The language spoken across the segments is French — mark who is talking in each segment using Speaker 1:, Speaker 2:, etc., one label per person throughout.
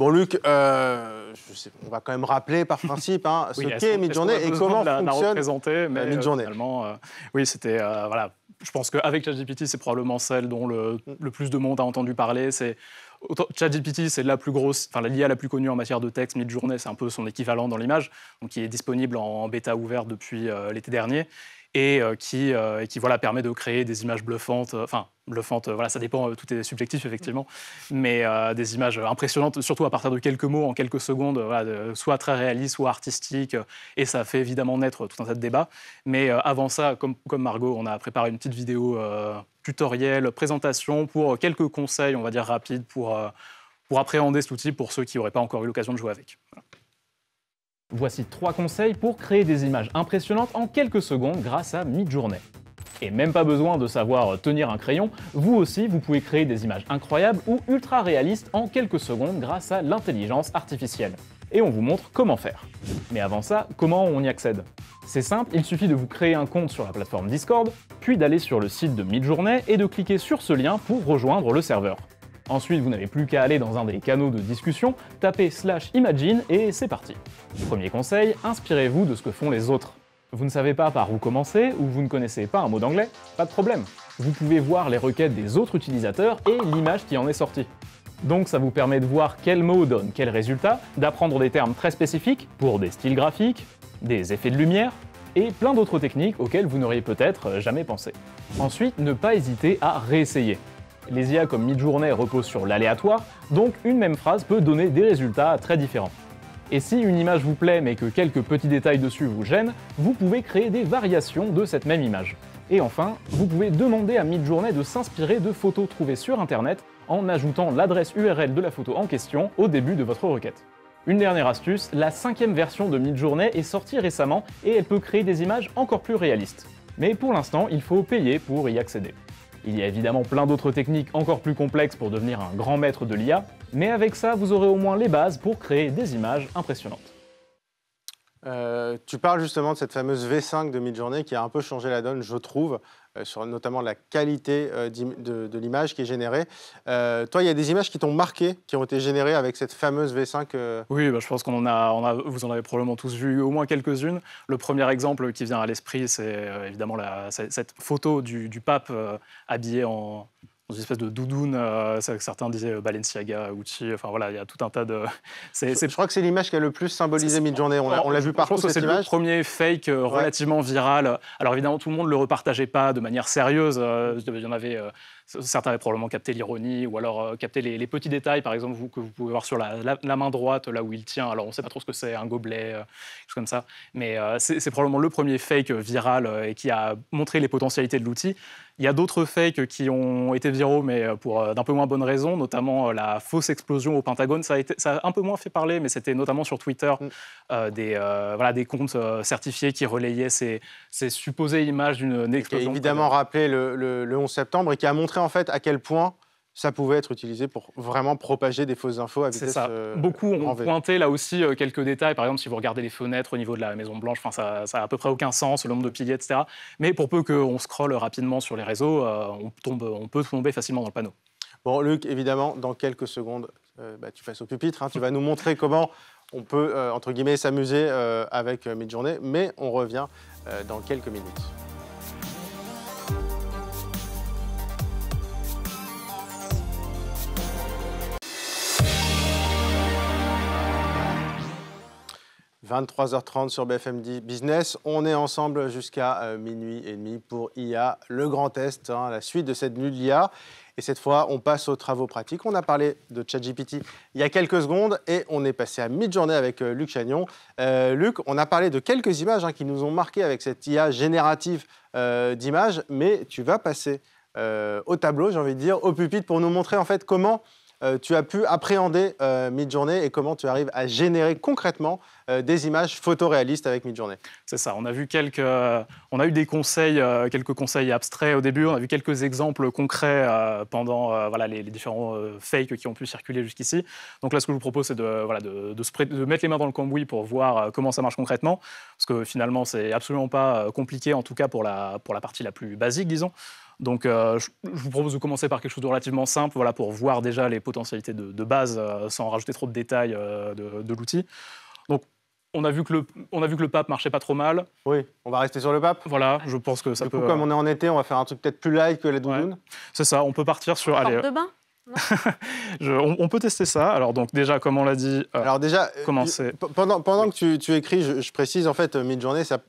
Speaker 1: Bon, Luc, on va quand même rappeler par principe ce qu'est Midjourney et comment fonctionne Midjourney.
Speaker 2: Oui, c'était voilà. Je pense qu'avec ChatGPT, c'est probablement celle dont le plus de monde a entendu parler. ChatGPT, c'est la plus grosse, l'IA la plus connue en matière de texte. Midjourney, c'est un peu son équivalent dans l'image, donc qui est disponible en bêta ouverte depuis l'été dernier et qui voilà, permet de créer des images bluffantes. Bluffantes, voilà, ça dépend, tout est subjectif effectivement, mais des images impressionnantes, surtout à partir de quelques mots, en quelques secondes, voilà, soit très réalistes, soit artistiques, et ça fait évidemment naître tout un tas de débats. Mais avant ça, comme Margot, on a préparé une petite vidéo tutoriel, présentation pour quelques conseils, on va dire rapides, pour appréhender cet outil pour ceux qui n'auraient pas encore eu l'occasion de jouer avec. Voilà.
Speaker 3: Voici 3 conseils pour créer des images impressionnantes en quelques secondes grâce à Midjourney. Et même pas besoin de savoir tenir un crayon, vous aussi vous pouvez créer des images incroyables ou ultra réalistes en quelques secondes grâce à l'intelligence artificielle. Et on vous montre comment faire. Mais avant ça, comment on y accède? C'est simple, il suffit de vous créer un compte sur la plateforme Discord, puis d'aller sur le site de Midjourney et de cliquer sur ce lien pour rejoindre le serveur. Ensuite, vous n'avez plus qu'à aller dans un des canaux de discussion, taper /imagine et c'est parti. Premier conseil, inspirez-vous de ce que font les autres. Vous ne savez pas par où commencer ou vous ne connaissez pas un mot d'anglais? Pas de problème. Vous pouvez voir les requêtes des autres utilisateurs et l'image qui en est sortie. Donc ça vous permet de voir quel mot donne quel résultat, d'apprendre des termes très spécifiques pour des styles graphiques, des effets de lumière et plein d'autres techniques auxquelles vous n'auriez peut-être jamais pensé. Ensuite, ne pas hésiter à réessayer. Les IA comme Midjourney reposent sur l'aléatoire, donc une même phrase peut donner des résultats très différents. Et si une image vous plaît mais que quelques petits détails dessus vous gênent, vous pouvez créer des variations de cette même image. Et enfin, vous pouvez demander à Midjourney de s'inspirer de photos trouvées sur internet en ajoutant l'adresse URL de la photo en question au début de votre requête. Une dernière astuce, la 5e version de Midjourney est sortie récemment et elle peut créer des images encore plus réalistes. Mais pour l'instant, il faut payer pour y accéder. Il y a évidemment plein d'autres techniques encore plus complexes pour devenir un grand maître de l'IA, mais avec ça, vous aurez au moins les bases pour créer des images impressionnantes.
Speaker 1: Tu parles justement de cette fameuse V5 de Midjourney qui a un peu changé la donne, je trouve, sur notamment la qualité de l'image qui est générée. Toi, il y a des images qui t'ont marqué, qui ont été générées avec cette fameuse V5
Speaker 2: Oui, je pense qu'on vous en avez probablement tous vu au moins quelques-unes. Le premier exemple qui vient à l'esprit, c'est évidemment cette photo du pape habillé dans une espèce de doudoune, certains disaient Balenciaga, Gucci, enfin voilà, il y a tout un tas de...
Speaker 1: Je crois que c'est l'image qui a le plus symbolisé Midjourney, on l'a vu partout cette image.
Speaker 2: C'est le premier fake relativement viral. Alors évidemment, tout le monde ne le repartageait pas de manière sérieuse, il y en avait... Certains avaient probablement capté l'ironie ou alors capté les petits détails, par exemple, que vous pouvez voir sur la main droite, là où il tient. Alors, on ne sait pas trop ce que c'est, un gobelet, quelque chose comme ça. Mais c'est probablement le premier fake viral et qui a montré les potentialités de l'outil. Il y a d'autres fakes qui ont été viraux, mais pour d'un peu moins bonnes raisons, notamment la fausse explosion au Pentagone. Ça a un peu moins fait parler, mais c'était notamment sur Twitter des comptes certifiés qui relayaient ces supposées images d'une explosion.
Speaker 1: Qui a évidemment rappelé le 11 septembre et qui a montré en fait à quel point ça pouvait être utilisé pour vraiment propager des fausses infos à vitesse
Speaker 2: Beaucoup ont pointé là aussi quelques détails. Par exemple, si vous regardez les fenêtres au niveau de la Maison-Blanche, ça a à peu près aucun sens, le nombre de piliers, etc. Mais pour peu qu'on scrolle rapidement sur les réseaux, on peut tomber facilement dans le panneau.
Speaker 1: Bon, Luc, évidemment, dans quelques secondes, tu passes au pupitre. Tu vas nous montrer comment on peut, entre guillemets, s'amuser avec Midjourney. Mais on revient dans quelques minutes. « 23h30 sur BFM Business. On est ensemble jusqu'à minuit et demi pour IA, le grand test, la suite de cette nuit de l'IA. Et cette fois, on passe aux travaux pratiques. On a parlé de ChatGPT il y a quelques secondes et on est passé à Midjourney avec Luc Chagnon. Luc, on a parlé de quelques images qui nous ont marqué avec cette IA générative d'images, mais tu vas passer au tableau, j'ai envie de dire, au pupitre pour nous montrer en fait comment tu as pu appréhender Midjourney et comment tu arrives à générer concrètement des images photoréalistes avec Midjourney.
Speaker 2: C'est ça, on a eu des conseils, quelques conseils abstraits au début, on a vu quelques exemples concrets pendant les différents fakes qui ont pu circuler jusqu'ici. Donc là, ce que je vous propose, c'est de mettre les mains dans le cambouis pour voir comment ça marche concrètement, parce que finalement, c'est absolument pas compliqué, en tout cas pour la partie la plus basique, disons. Donc, je vous propose de commencer par quelque chose de relativement simple, voilà, pour voir déjà les potentialités de base, sans rajouter trop de détails de l'outil. Donc, on a vu que le pape marchait pas trop mal.
Speaker 1: Oui, on va rester sur le pape.
Speaker 2: Voilà, je pense que ça
Speaker 1: Du
Speaker 2: peut...
Speaker 1: coup, comme on est en été, on va faire un truc peut-être plus light que la doudoune.
Speaker 2: Ouais, c'est ça, on peut partir sur...
Speaker 4: Porte
Speaker 2: Allez,
Speaker 4: de bain.
Speaker 2: on peut tester ça. Alors, donc, déjà, comme on l'a dit...
Speaker 1: Alors déjà,
Speaker 2: commencer.
Speaker 1: pendant que tu écris, je précise, en fait, Midjourney, ça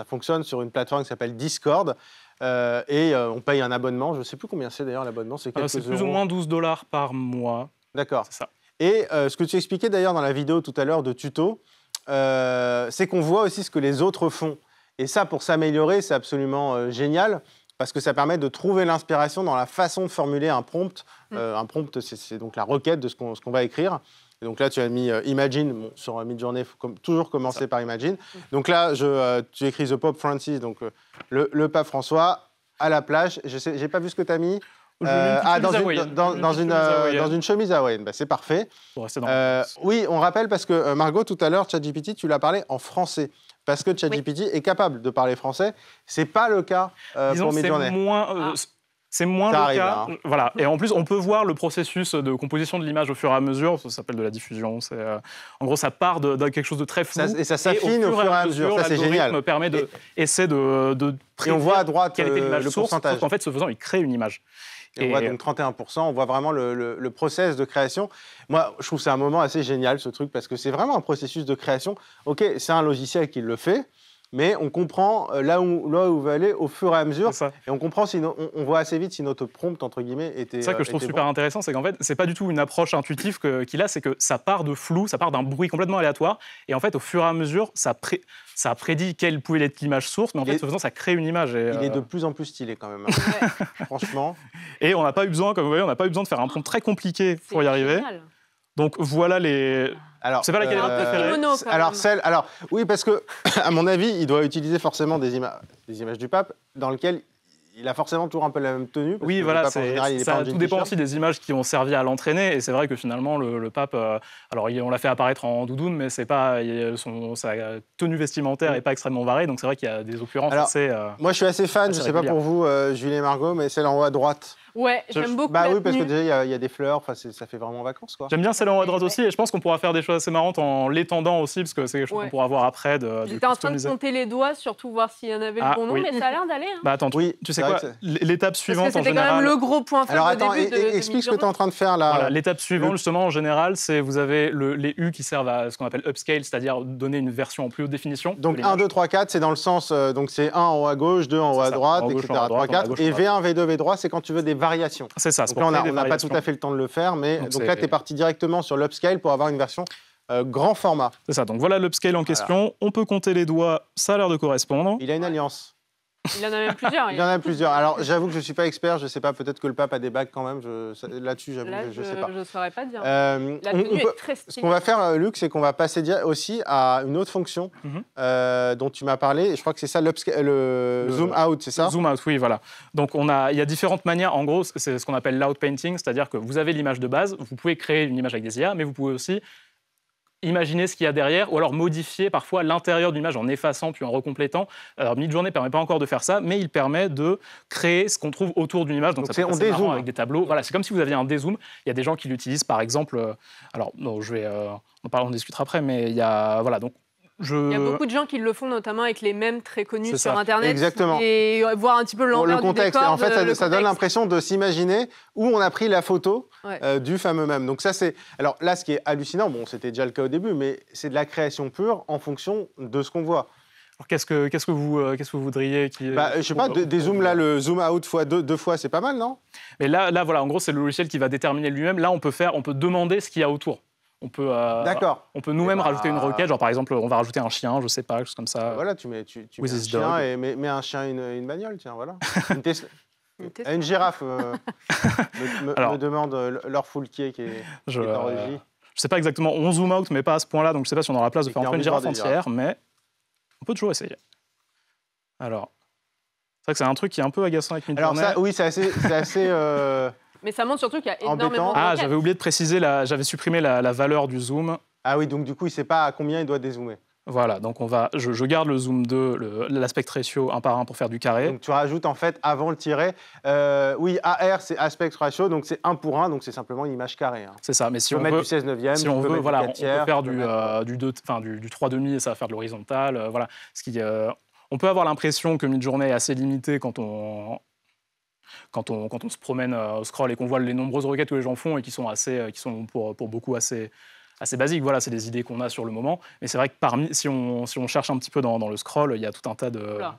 Speaker 1: fonctionne sur une plateforme qui s'appelle Discord. On paye un abonnement. Je ne sais plus combien c'est d'ailleurs l'abondement. C'est
Speaker 2: plus ou moins $12 par mois.
Speaker 1: D'accord.
Speaker 2: C'est ça.
Speaker 1: Et ce que tu expliquais d'ailleurs dans la vidéo tout à l'heure de tuto, c'est qu'on voit aussi ce que les autres font. Et ça, pour s'améliorer, c'est absolument génial, parce que ça permet de trouver l'inspiration dans la façon de formuler un prompt. Un prompt, c'est donc la requête de ce qu'on va écrire. Et donc là, tu as mis Imagine. Bon, sur Midjourney, il faut toujours commencer par Imagine. Donc là, tu écris The Pope Francis, donc le pape François, à la plage. Je n'ai pas vu ce que tu as mis. Dans une chemise hawaïenne. Bah, c'est parfait. Oui, on rappelle parce que Margot, tout à l'heure, ChatGPT, tu l'as parlé en français. Parce que ChatGPT est capable de parler français. Ce n'est pas le cas pour Midjourney.
Speaker 2: C'est moins le
Speaker 1: arrive,
Speaker 2: cas.
Speaker 1: hein.
Speaker 2: Voilà. Et en plus, on peut voir le processus de composition de l'image au fur et à mesure. Ça s'appelle de la diffusion. En gros, ça part de quelque chose de très flou.
Speaker 1: Et ça s'affine au fur et à mesure. Ça, c'est génial.
Speaker 2: Permet de
Speaker 1: et on voit à droite
Speaker 2: le
Speaker 1: pourcentage.
Speaker 2: En fait, ce faisant, il crée une image.
Speaker 1: Et on voit donc 31%, on voit vraiment le process de création. Moi, je trouve que c'est un moment assez génial, ce truc, parce que c'est vraiment un processus de création. OK, c'est un logiciel qui le fait, mais on comprend là où va aller au fur et à mesure. Et on comprend, on voit assez vite si notre prompt, entre guillemets, était.
Speaker 2: C'est ça que je trouve super intéressant, c'est qu'en fait, c'est pas du tout une approche intuitive qu'il a, c'est que ça part de flou, ça part d'un bruit complètement aléatoire. Et en fait, au fur et à mesure, ça prédit quelle pouvait être l'image source, mais en fait, ce faisant, ça crée une image.
Speaker 1: Il est de plus en plus stylé quand même. Hein. Franchement.
Speaker 2: Et on n'a pas eu besoin, comme vous voyez, on n'a pas eu besoin de faire un prompt très compliqué pour y arriver.
Speaker 4: Génial.
Speaker 2: Donc voilà les.
Speaker 1: Alors,
Speaker 2: c'est pas laquelle est votre préférée.
Speaker 1: Oui, parce que à mon avis, il doit utiliser forcément des images du pape dans lesquelles il a forcément toujours un peu la même tenue.
Speaker 2: Oui, voilà, tout dépend aussi des images qui ont servi à l'entraîner. Et c'est vrai que finalement, le pape, alors on l'a fait apparaître en doudoune, mais c'est pas, sa tenue vestimentaire n'est pas extrêmement variée. Donc c'est vrai qu'il y a des occurrences assez.
Speaker 1: Moi, je suis assez fan, je ne sais pas pour vous, Julie et Margot, mais celle en haut à droite.
Speaker 4: Ouais, j'aime beaucoup.
Speaker 1: Bah oui, parce que déjà, il y a des fleurs, ça fait vraiment vacances, quoi.
Speaker 2: J'aime bien celle en haut à droite aussi, et je pense qu'on pourra faire des choses assez marrantes en l'étendant aussi, parce que c'est quelque chose qu'on pourra voir après.
Speaker 4: J'étais en train de compter les doigts, surtout voir s'il y en avait le bon nombre, mais ça a l'air d'aller. Hein.
Speaker 2: Bah attends, tu sais quoi, l'étape suivante en général...
Speaker 4: C'était quand même le gros point faible au début de
Speaker 1: explique ce que tu es en train de faire là.
Speaker 2: Voilà, l'étape suivante, justement, en général, c'est vous avez les U qui servent à ce qu'on appelle upscale, c'est-à-dire donner une version en plus haute définition.
Speaker 1: Donc 1, 2, 3, 4, c'est dans le sens, donc c'est 1 en haut à gauche, 2 en haut à droite, etc. 3, 4. Et V1, V2, V3, c'est quand tu veux des variations.
Speaker 2: C'est ça.
Speaker 1: Donc là, on n'a pas tout à fait le temps de le faire, mais donc là, tu es parti directement sur l'upscale pour avoir une version grand format.
Speaker 2: C'est ça, donc voilà l'upscale en question. Voilà. On peut compter les doigts, ça a l'air de correspondre.
Speaker 1: Il a une alliance.
Speaker 4: Il en a même plusieurs.
Speaker 1: Il en a plusieurs. Alors, j'avoue que je ne suis pas expert, je ne sais pas, peut-être que le pape a des bagues quand même. Là-dessus, j'avoue que je ne sais pas.
Speaker 4: Je ne saurais pas dire. La tenue est très stylée.
Speaker 1: Ce qu'on va faire, Luc, c'est qu'on va passer aussi à une autre fonction dont tu m'as parlé. Et je crois que c'est ça, le zoom out, c'est ça?
Speaker 2: Zoom out, oui, voilà. Donc, il y a différentes manières. En gros, c'est ce qu'on appelle l'out painting, c'est-à-dire que vous avez l'image de base, vous pouvez créer une image avec des IA, mais vous pouvez aussi imaginer ce qu'il y a derrière, ou alors modifier parfois l'intérieur d'une image en effaçant puis en recomplétant. Alors Midjourney ne permet pas encore de faire ça, mais il permet de créer ce qu'on trouve autour d'une image. Donc ça peut être assez marrant avec des tableaux. Voilà, c'est comme si vous aviez un dézoom. Il y a des gens qui l'utilisent, par exemple. Alors, non, on discutera après, mais il y a voilà donc. Il
Speaker 4: y a beaucoup de gens qui le font, notamment avec les mèmes très connus sur Internet.
Speaker 1: Exactement.
Speaker 4: Et voir un petit peu l'envers
Speaker 1: du contexte. En fait, ça donne l'impression de s'imaginer où on a pris la photo du fameux mème. Donc ça, c'est... Alors là, ce qui est hallucinant, bon, c'était déjà le cas au début, mais c'est de la création pure en fonction de ce qu'on voit.
Speaker 2: Alors qu'est-ce que vous voudriez
Speaker 1: je sais pas, des zooms là, le zoom out fois deux fois, c'est pas mal, non?
Speaker 2: Mais là, voilà, en gros, c'est le logiciel qui va déterminer lui-même. Là, on peut demander ce qu'il y a autour. On peut nous-mêmes rajouter une requête, genre par exemple, on va rajouter un chien, je sais pas, quelque chose comme ça.
Speaker 1: Voilà, tu mets un chien et mets un chien et une bagnole, tiens, voilà. Une girafe me demande leur Foulquier qui est en régie.
Speaker 2: Je sais pas exactement, on zoom out, mais pas à ce point-là, donc je sais pas si on aura la place de faire une girafe entière, mais on peut toujours essayer. Alors, c'est vrai que c'est un truc qui est un peu agaçant avec Midjourney.
Speaker 1: Alors ça, oui, c'est assez
Speaker 4: mais ça montre surtout qu'il y a énormément de
Speaker 2: j'avais oublié de préciser, j'avais supprimé la valeur du zoom.
Speaker 1: Ah oui, donc du coup, il ne sait pas à combien il doit dézoomer.
Speaker 2: Voilà, donc je garde le zoom 2, l'aspect ratio 1 par 1 pour faire du carré.
Speaker 1: Donc tu rajoutes en fait avant le tiret, oui, AR c'est aspect ratio, donc c'est 1 pour 1, donc c'est simplement une image carrée. Hein.
Speaker 2: C'est ça, mais si
Speaker 1: tu peux
Speaker 2: on
Speaker 1: mettre
Speaker 2: veut,
Speaker 1: du 16/9,
Speaker 2: si on veut, voilà, on peut faire du
Speaker 1: 3,5
Speaker 2: et ça va faire de l'horizontal. Voilà, on peut avoir l'impression que Midjourney est assez limité quand on se promène au scroll et qu'on voit les nombreuses requêtes que les gens font et qui sont pour beaucoup assez basiques. Voilà, c'est des idées qu'on a sur le moment. Mais c'est vrai que si on cherche un petit peu dans le scroll, il y a tout un tas de...
Speaker 4: Voilà.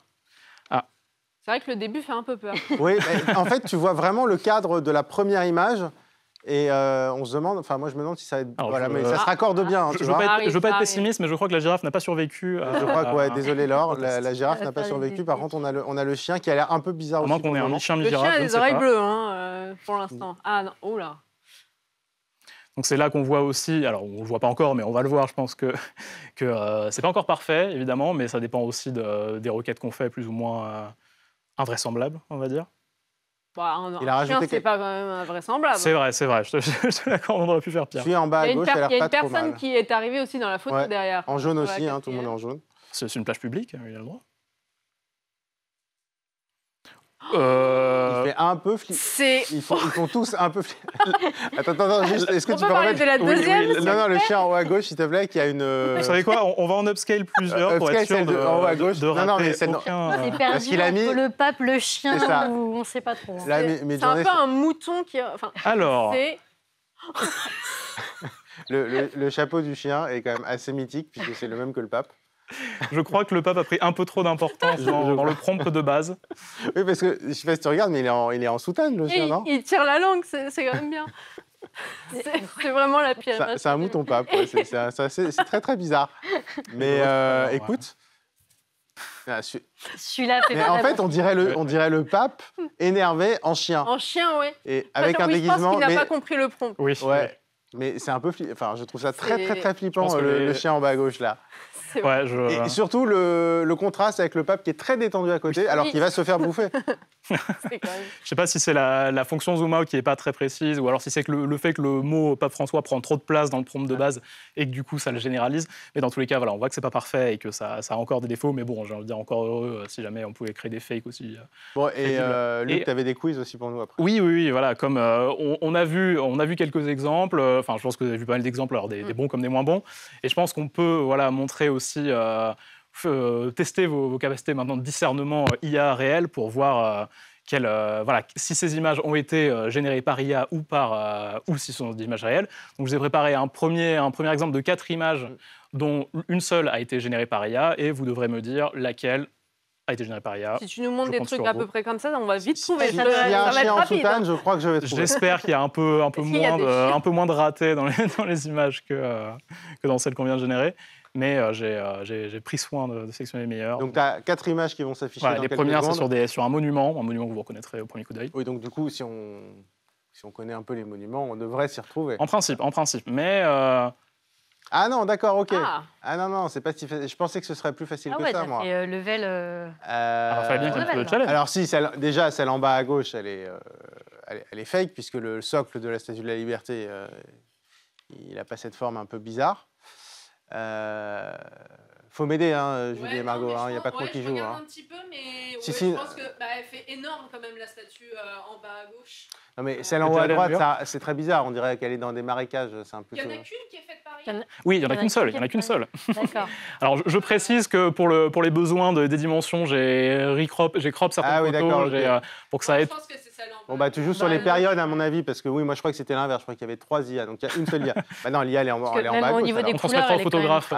Speaker 4: C'est vrai que le début fait un peu peur.
Speaker 1: Oui, en fait, tu vois vraiment le cadre de la première image. Et on se demande, enfin moi je me demande si ça, mais ça se raccorde bien. Hein,
Speaker 2: je ne veux pas être pessimiste, mais je crois que la girafe n'a pas survécu.
Speaker 1: Je crois que, ouais, désolé Laure, la girafe n'a pas survécu. Par contre, on a le chien qui a l'air un peu bizarre aussi.
Speaker 2: À moins qu'on ait un chien
Speaker 4: mi-girafe. Le chien a des oreilles bleues, pour l'instant. Ah non, oh là.
Speaker 2: Donc c'est là qu'on voit aussi, alors on ne le voit pas encore, mais on va le voir, je pense que c'est pas encore parfait, évidemment, mais ça dépend aussi des requêtes qu'on fait, plus ou moins invraisemblables, on va dire.
Speaker 4: Bah, un chien, c'est pas quand même invraisemblable.
Speaker 2: C'est vrai, je te l'accorde, on aurait pu faire pire.
Speaker 1: Je suis en bas à gauche, elle a l'air pas trop mal.
Speaker 4: Il y a une personne qui est arrivée aussi dans la photo derrière.
Speaker 1: En jaune aussi, tout le monde est en jaune.
Speaker 2: C'est une plage publique, il a le droit.
Speaker 1: Il fait un peu ils font tous un peu Attends, juste, est-ce que tu peux remettre...
Speaker 4: de la deuxième
Speaker 1: Non, le chien en haut à gauche, s'il te plaît, qui a une...
Speaker 2: Vous savez quoi, on va en upscale plusieurs pour être sûr
Speaker 1: en haut à gauche.
Speaker 2: de rater
Speaker 1: mais c'est
Speaker 5: aucun... C'est perdu entre le pape, le chien, on ne sait pas trop.
Speaker 1: Là,
Speaker 4: c'est un peu un mouton qui... Enfin,
Speaker 2: alors...
Speaker 1: le chapeau du chien est quand même assez mythique, puisque c'est le même que le pape.
Speaker 2: Je crois que le pape a pris un peu trop d'importance dans le prompt de base.
Speaker 1: Oui, parce que, je ne sais pas si tu regardes, mais il est en soutane, le chien, non ?
Speaker 4: Il tire la langue, c'est quand même bien. C'est vraiment la pire.
Speaker 1: C'est un mouton pape, c'est très très bizarre. Mais écoute...
Speaker 5: Celui-là fait
Speaker 1: mais en fait, on dirait le pape énervé en chien.
Speaker 4: En chien, oui.
Speaker 1: Et avec un déguisement...
Speaker 4: Je pense qu'il n'a pas compris le prompt.
Speaker 2: Oui.
Speaker 1: Ouais. Mais c'est un peu je trouve ça très très très flippant, le chien en bas à gauche là.
Speaker 2: Ouais,
Speaker 1: Et surtout le contraste avec le pape qui est très détendu à côté, alors qu'il va se faire bouffer.
Speaker 2: Je ne sais pas si c'est la fonction zoom out qui n'est pas très précise, ou alors si c'est que le fait que le mot pape François prend trop de place dans le prompt de base et que du coup ça le généralise. Mais dans tous les cas, voilà, on voit que c'est pas parfait et que ça a encore des défauts. Mais bon, j'ai envie de dire encore heureux si jamais on pouvait créer des fakes aussi.
Speaker 1: Bon, et Luc, tu avais des quiz aussi pour nous après.
Speaker 2: Oui, voilà. Comme on a vu quelques exemples. Enfin, je pense que vous avez vu pas mal d'exemples, alors des bons comme des moins bons. Et je pense qu'on peut montrer aussi tester vos capacités maintenant de discernement IA réel pour voir si ces images ont été générées par IA ou si ce sont des images réelles. Donc je vous ai préparé un premier exemple de 4 images dont une seule a été générée par IA et vous devrez me dire laquelle a été générée par IA.
Speaker 4: Si tu nous montres des trucs à peu près comme ça, on va vite trouver.
Speaker 1: S'il y a un chien en soutane, je crois que je vais trouver.
Speaker 2: J'espère qu'il y a un peu moins de ratés dans les images que dans celles qu'on vient de générer. Mais j'ai pris soin de sélectionner les meilleures.
Speaker 1: Donc tu as 4 images qui vont s'afficher dans
Speaker 2: les
Speaker 1: quelques
Speaker 2: premières,
Speaker 1: secondes.
Speaker 2: c'est sur un monument que vous reconnaîtrez au premier coup d'œil.
Speaker 1: Oui, donc du coup, si on connaît un peu les monuments, on devrait s'y retrouver.
Speaker 2: En principe. Mais...
Speaker 1: Ah non, d'accord, ok. Ah non, c'est pas si facile. Je pensais que ce serait plus facile que ça, moi.
Speaker 5: Et level...
Speaker 2: Alors, il fallait bien qu'il y ait un peu de challenge.
Speaker 1: Alors si, déjà, celle en bas à gauche, elle est fake, puisque le socle de la Statue de la Liberté, il n'a pas cette forme un peu bizarre. Faut m'aider, Julie et Margot, il n'y a pas trop qui joue.
Speaker 4: Je regarde un petit peu, mais je pense qu'elle fait énorme quand même la statue en bas à gauche.
Speaker 1: Non mais celle en haut à droite, c'est très bizarre, on dirait qu'elle est dans des marécages.
Speaker 4: Il y en a qu'une qui est faite par IA.
Speaker 2: Oui, il n'y en a qu'une seule.
Speaker 5: D'accord.
Speaker 2: Alors je précise que pour les besoins des dimensions, j'ai crop certaines photos pour que ça aide.
Speaker 4: Je pense que c'est celle en bas.
Speaker 1: Bon bah tu joues sur les périodes à mon avis, parce que oui, moi je crois que c'était l'inverse, je crois qu'il y avait 3 IA, donc il y a une seule IA. Bah non, l'IA elle est en bas à gauche.
Speaker 5: Au niveau des
Speaker 2: on
Speaker 5: couleurs,
Speaker 2: transmettra aux photographes.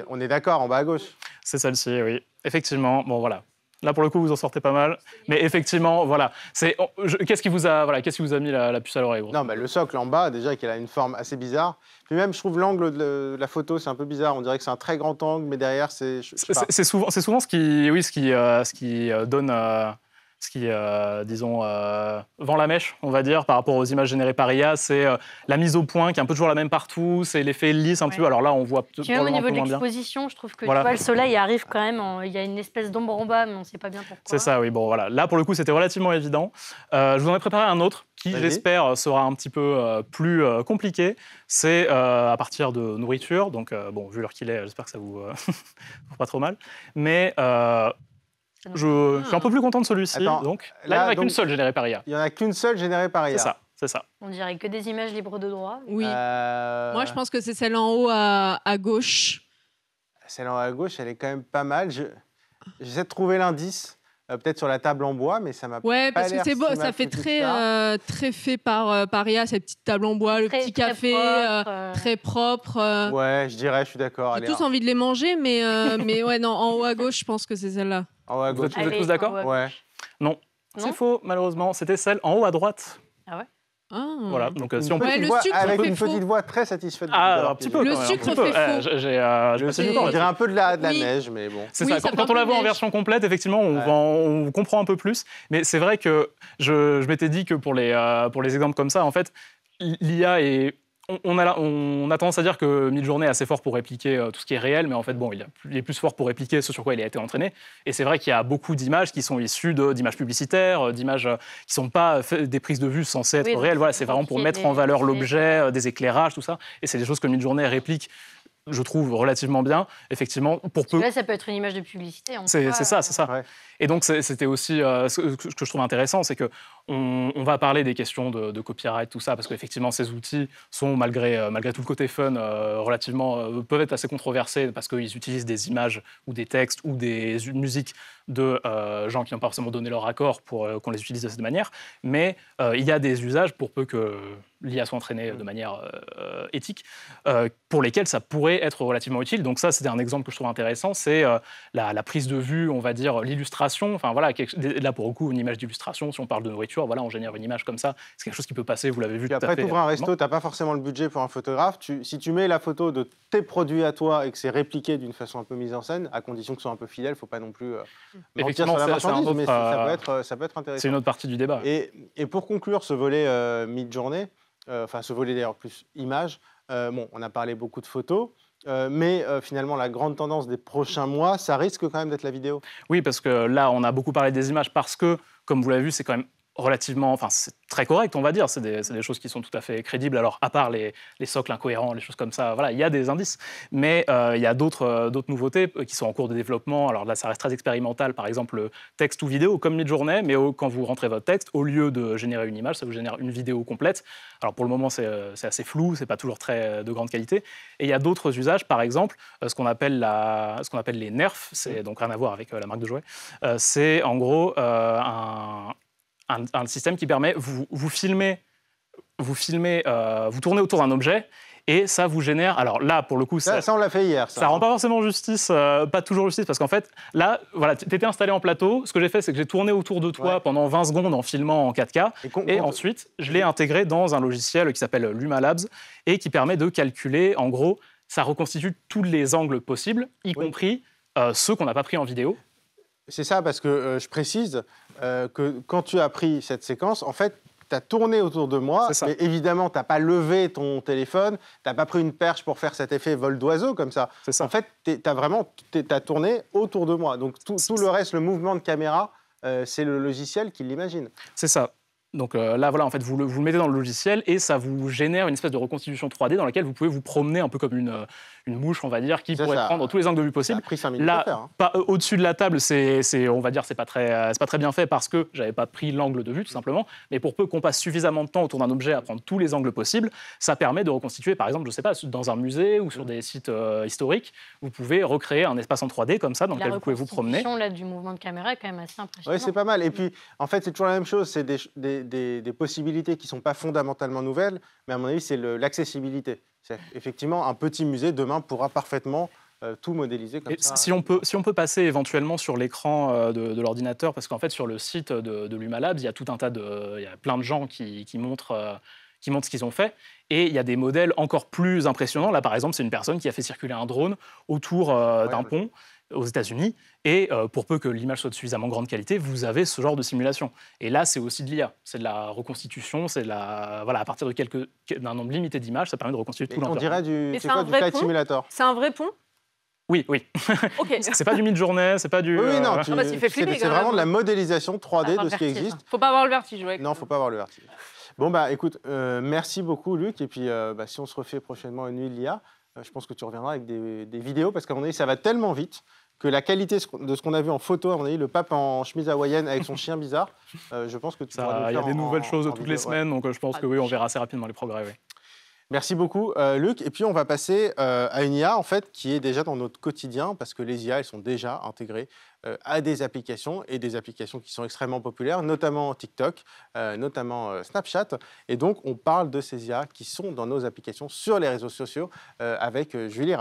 Speaker 1: On est d'accord, en bas à gauche.
Speaker 2: C'est celle-ci, oui. Effectivement, bon voilà. Là, pour le coup, vous en sortez pas mal. Mais effectivement, voilà. Qu'est-ce qui vous a mis la puce à l'oreille?
Speaker 1: Non, le socle en bas, déjà, qu'il a une forme assez bizarre. Puis même, je trouve l'angle de la photo, c'est un peu bizarre. On dirait que c'est un très grand angle, mais derrière, c'est...
Speaker 2: C'est souvent ce qui donne... disons, vend la mèche, on va dire, par rapport aux images générées par IA, c'est la mise au point qui est un peu toujours la même partout, c'est l'effet lisse un petit peu. Alors là, on voit
Speaker 5: probablement au niveau de l'exposition, je trouve que tu vois, le soleil arrive quand même, il y a une espèce d'ombre en bas, mais on ne sait pas bien pourquoi.
Speaker 2: C'est ça, oui. Bon, voilà. Là, pour le coup, c'était relativement évident. Je vous en ai préparé un autre qui, j'espère, sera un petit peu plus compliqué, c'est à partir de nourriture. Donc, bon, vu l'heure qu'il est, j'espère que ça vous fera pas trop mal. Mais je suis un peu plus content de celui-ci. Donc, là, il n'y en a qu'une seule générée par IA.
Speaker 1: Il n'y en a qu'une seule générée par IA.
Speaker 2: C'est ça.
Speaker 5: On dirait que des images libres de droit.
Speaker 4: Oui. Moi, je pense que c'est celle en haut à gauche.
Speaker 1: Celle en haut à gauche, elle est quand même pas mal. J'essaie de trouver l'indice. Peut-être sur la table en bois, mais ça m'a pas l'air
Speaker 4: parce que c'est beau,
Speaker 1: si
Speaker 4: ça
Speaker 1: mal
Speaker 4: fait
Speaker 1: foutu que ça.
Speaker 4: très fait par IA, cette petite table en bois, le petit café, très propre.
Speaker 1: Ouais, je dirais, je suis d'accord.
Speaker 4: J'ai tous envie de les manger, mais ouais, non, en haut à gauche, je pense que c'est celle-là.
Speaker 1: En haut à gauche.
Speaker 2: Vous êtes tous d'accord?
Speaker 1: Ouais.
Speaker 2: Non, c'est faux, malheureusement. C'était celle en haut à droite.
Speaker 5: Ah ouais?
Speaker 2: Voilà, donc si on peut...
Speaker 4: le sucre
Speaker 1: avec
Speaker 4: fait
Speaker 1: une
Speaker 4: faux.
Speaker 1: petite voix très satisfaite.
Speaker 2: un petit peu.
Speaker 4: Le sucre fait faux.
Speaker 2: J'ai passé du temps.
Speaker 1: On dirait un peu de la neige, mais bon.
Speaker 2: C'est ça. Quand on la voit en version complète, effectivement, on comprend un peu plus. Mais c'est vrai que je m'étais dit que pour les exemples comme ça, en fait, l'IA est... On a tendance à dire que Midjourney est assez fort pour répliquer tout ce qui est réel, mais en fait, bon, il est plus fort pour répliquer ce sur quoi il a été entraîné. Et c'est vrai qu'il y a beaucoup d'images qui sont issues d'images publicitaires, d'images qui ne sont pas des prises de vue censées être réelles. Voilà, c'est vraiment pour mettre en valeur l'objet, des éclairages, tout ça. Et c'est des choses que Midjourney réplique, je trouve, relativement bien. Effectivement, pour peu...
Speaker 5: Là, ça peut être une image de publicité.
Speaker 2: C'est ça.
Speaker 1: Ouais.
Speaker 2: Et donc, c'était aussi ce que je trouve intéressant, c'est qu'on va parler des questions de copyright, tout ça, parce qu'effectivement, ces outils sont, malgré tout le côté fun, peuvent être assez controversés, parce qu'ils utilisent des images ou des textes ou des musiques de gens qui n'ont pas forcément donné leur accord pour qu'on les utilise de cette manière. Mais il y a des usages, pour peu que l'IA soit entraînée de manière éthique, pour lesquels ça pourrait être relativement utile. Donc ça, c'était un exemple que je trouve intéressant, c'est la prise de vue, on va dire, l'illustration. Enfin voilà, là pour le coup, une image d'illustration, si on parle de nourriture, voilà, on génère une image comme ça, c'est quelque chose qui peut passer, vous l'avez vu.
Speaker 1: Puis après, tu ouvres un resto, tu n'as pas forcément le budget pour un photographe. Si tu mets la photo de tes produits à toi et que c'est répliqué d'une façon un peu mise en scène, à condition que ce soit un peu fidèle, il ne faut pas non plus mentir sur la marchandise, mais ça peut être intéressant.
Speaker 2: C'est une autre partie du débat.
Speaker 1: Et pour conclure ce volet Midjourney, enfin ce volet d'ailleurs plus image, on a parlé beaucoup de photos. Mais finalement, la grande tendance des prochains mois, ça risque quand même d'être la vidéo.
Speaker 2: Oui, parce que là, on a beaucoup parlé des images parce que, comme vous l'avez vu, c'est quand même relativement... Enfin, c'est très correct, on va dire. C'est des choses qui sont tout à fait crédibles. Alors, à part les socles incohérents, les choses comme ça, voilà, il y a des indices. Mais il y a d'autres nouveautés qui sont en cours de développement. Alors là, ça reste très expérimental. Par exemple, texte ou vidéo, comme Midjourney, mais quand vous rentrez votre texte, au lieu de générer une image, ça vous génère une vidéo complète. Alors, pour le moment, c'est assez flou, c'est pas toujours de grande qualité. Et il y a d'autres usages, par exemple, ce qu'on appelle les nerfs, c'est donc rien à voir avec la marque de jouets. C'est en gros un système qui permet, vous filmez, vous tournez autour d'un objet et ça vous génère... Alors là, pour le coup...
Speaker 1: Ça on l'a fait hier.
Speaker 2: Ça rend pas forcément justice, pas toujours justice, parce qu'en fait, là, voilà, tu étais installé en plateau. Ce que j'ai fait, c'est que j'ai tourné autour de toi pendant 20 secondes en filmant en 4K. Et ensuite, je l'ai intégré dans un logiciel qui s'appelle Luma Labs et qui permet de calculer, en gros, ça reconstitue tous les angles possibles, y compris ceux qu'on n'a pas pris en vidéo.
Speaker 1: C'est ça, parce que je précise que quand tu as pris cette séquence, en fait, tu as tourné autour de moi, mais évidemment, tu n'as pas levé ton téléphone, tu n'as pas pris une perche pour faire cet effet vol d'oiseau comme ça. En fait, tu as tourné autour de moi. Donc tout le reste, le mouvement de caméra, c'est le logiciel qui l'imagine. C'est ça.
Speaker 2: Donc là, voilà, en fait, vous le mettez dans le logiciel et ça vous génère une espèce de reconstitution 3D dans laquelle vous pouvez vous promener un peu comme une mouche, on va dire, qui pourrait prendre tous les angles de vue possibles.
Speaker 1: Ça a pris 5 minutes
Speaker 2: là,
Speaker 1: à faire, hein.
Speaker 2: Au-dessus de la table, on va dire, c'est pas très bien fait parce que j'avais pas pris l'angle de vue, tout simplement. Mais pour peu qu'on passe suffisamment de temps autour d'un objet à prendre tous les angles possibles, ça permet de reconstituer, par exemple, je sais pas, dans un musée ou sur des sites historiques, vous pouvez recréer un espace en 3D comme ça dans lequel vous pouvez vous promener.
Speaker 5: La reconstitution du mouvement de caméra est quand même assez impressionnante.
Speaker 1: Oui, c'est pas mal. Et puis, en fait, c'est toujours la même chose. C'est des possibilités qui ne sont pas fondamentalement nouvelles, mais à mon avis, c'est l'accessibilité. Effectivement, un petit musée, demain, pourra parfaitement tout modéliser comme ça.
Speaker 2: Si on peut passer éventuellement sur l'écran de l'ordinateur, parce qu'en fait, sur le site de Luma Labs, il y a tout un tas il y a plein de gens qui montrent ce qu'ils ont fait. Et il y a des modèles encore plus impressionnants. Là, par exemple, c'est une personne qui a fait circuler un drone autour d'un pont aux États-Unis. Et pour peu que l'image soit de suffisamment grande qualité, vous avez ce genre de simulation. Et là, c'est aussi de l'IA. C'est de la reconstitution. C'est à partir d'un nombre limité d'images, ça permet de reconstituer tout l'environnement.
Speaker 1: On dirait du Flight Simulator.
Speaker 4: C'est un vrai pont ?
Speaker 2: Oui, oui.
Speaker 6: Ok.
Speaker 2: C'est pas du mid-journée, c'est pas du...
Speaker 1: Oui, non,
Speaker 6: bah, tu fais flipper,
Speaker 1: c'est
Speaker 6: quand
Speaker 1: vraiment
Speaker 6: même.
Speaker 1: de la modélisation 3D de ce qui existe.
Speaker 6: Faut pas avoir le vertige, ouais.
Speaker 1: Non, faut pas avoir le vertige. Bon, bah écoute, merci beaucoup, Luc. Et puis, si on se refait prochainement une nuit de l'IA, je pense que tu reviendras avec des vidéos, parce qu'à mon avis, ça va tellement vite que la qualité de ce qu'on a vu en photo, à mon avis, le pape en chemise hawaïenne avec son chien bizarre, je pense que tu pourras nous le
Speaker 2: Il y a
Speaker 1: faire
Speaker 2: des nouvelles choses toutes les semaines, donc je pense que oui, on verra assez rapidement les progrès. Oui.
Speaker 1: Merci beaucoup, Luc. Et puis, on va passer à une IA, en fait, qui est déjà dans notre quotidien, parce que les IA, elles sont déjà intégrées à des applications, et des applications qui sont extrêmement populaires, notamment TikTok, notamment Snapchat. Et donc, on parle de ces IA qui sont dans nos applications sur les réseaux sociaux avec Julie.